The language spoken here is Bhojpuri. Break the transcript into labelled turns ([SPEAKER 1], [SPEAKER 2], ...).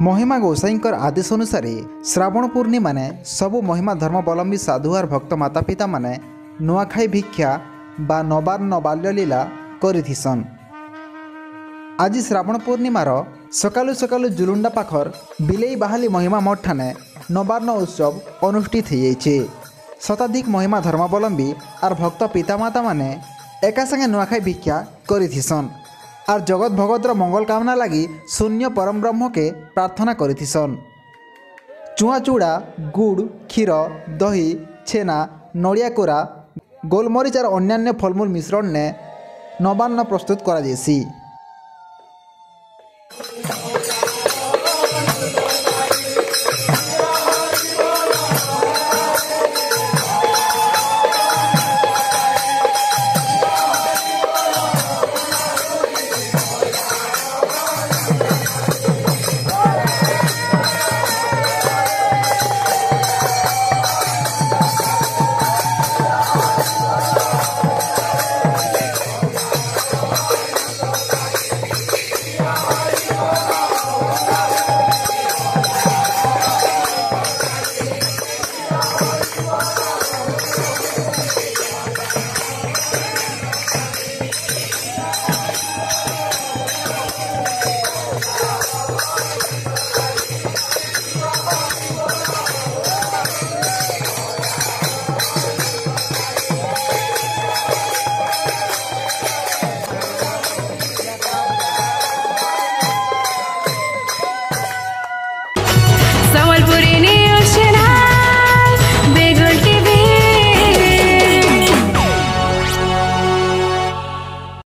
[SPEAKER 1] महिमा गोसाईंकर आदेश अनुसार श्रावण पूर्णिमा ने सबु महिमा धर्मावलंबी साधु और भक्त माता पिता माने नुआखाई भिक्षा बा नवान्न बाल्यलीला करिथिसन। आज श्रावण पूर्णिमार सकालु सकालु जुलुंडा पाखर बिलेई बाहाली महिमा मठ ठाने नवान्न उत्सव अनुष्ठित हो जाइछे। शताधिक महिमा धर्मावलंबी और भक्त पितामाता माने एका संगे नुआखाई भिक्षा करिथिसन और जगत भगतर मंगल कामना लगी शून्य परम ब्रह्म के प्रार्थना करिथिसन। चुआ चूड़ा गुड़ क्षीर दही छेना नड़िया कोरा गोलमरीच और अन्यान्य फलमूल मिश्रण ने नवान्न प्रस्तुत करा जायसी।